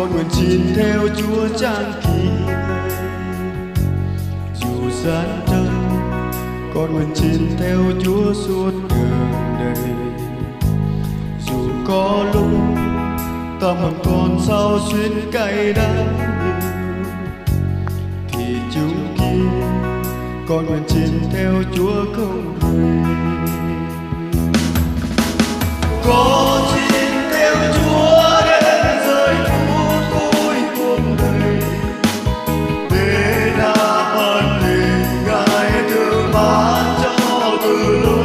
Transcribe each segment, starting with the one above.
Con nguyện xin theo Chúa trang kỳ này, dù gian nan con nguyện xin theo Chúa suốt đường đời. Dù có lúc tâm hồn con sao xuyên cay đắng nhiều, thì chúng kia con nguyện xin theo Chúa không rời. Con xin theo Chúa đến rơi phút cuối cuộc đời, để đáp ơn tình Ngài thương ban cho từ lâu.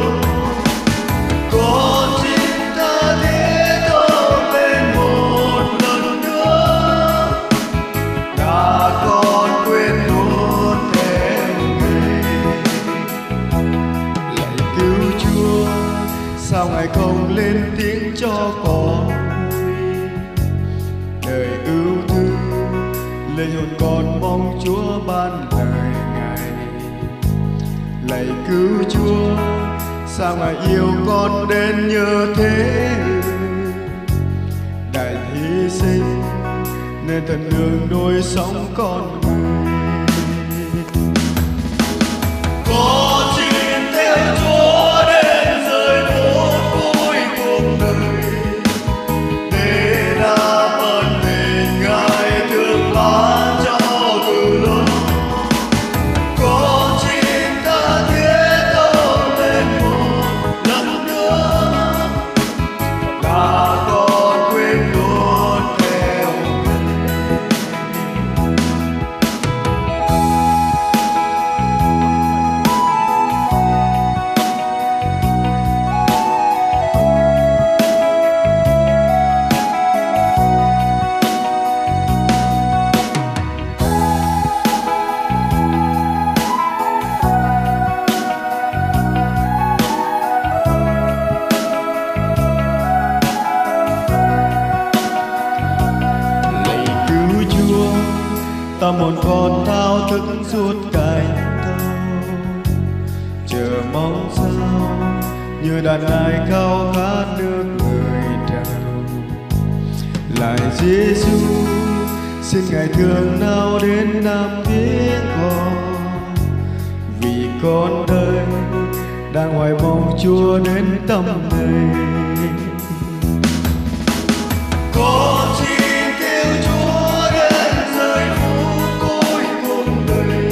Con xin tha thiết ơn lên một lần nữa, đã con quên luôn theo Ngài. Lạy cứu Chúa, sao Ngài không lên tiếng cho con vui? Đời ưu tư linh hồn con mong Chúa ban lời Ngài. Lạy cứu Chúa, sao Ngài yêu con đến như thế? Đại hy sinh nên thần đường đôi sống con người. Con xin theo Chúa đến rơi phút cuối cuộc đời, để đáp ơn tình Ngài thương ban cho từ lâu. Con xin tha thiết ơn lên một lần nữa, đã con quên luôn theo Ngài. Lạy cứu Chúa, tâm hồn con thao thức suốt cánh thâu, chờ mong sao như đàn nai khao khát nước người trao. Lạy Giêsu, xin Ngài thương nào đến Nam tiếng con, vì con đây đang hoài mong Chúa đến tâm này. Con xin theo Chúa đến rơi phút cuối cuộc đời,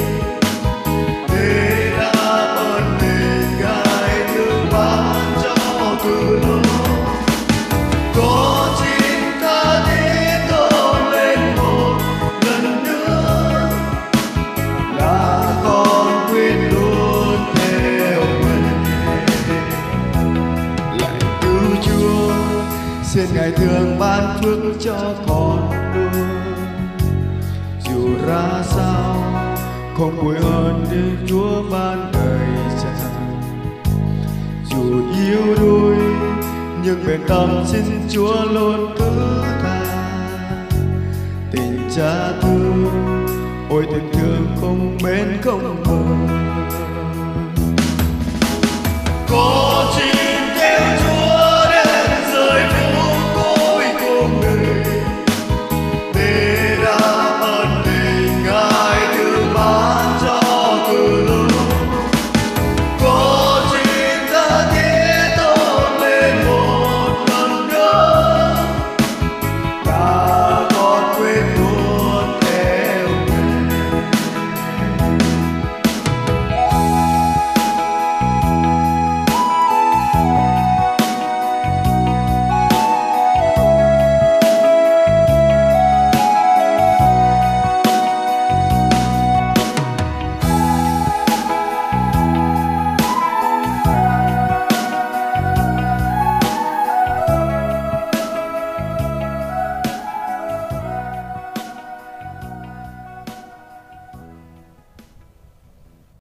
để đáp ơn tình Ngài thương ban cho từ lâu. Con xin tha thiết ơn lên một lần nữa, là con quên luôn theo Ngài. Lạy cứu Chúa, xin Ngài thương ban phước cho con luôn. Dù ra sao không vui hơn để Chúa ban đời cha. Dù yếu đuối nhưng bền tâm xin Chúa luôn thứ tha. Tình cha thương, ôi tình thương không bến không bờ. Có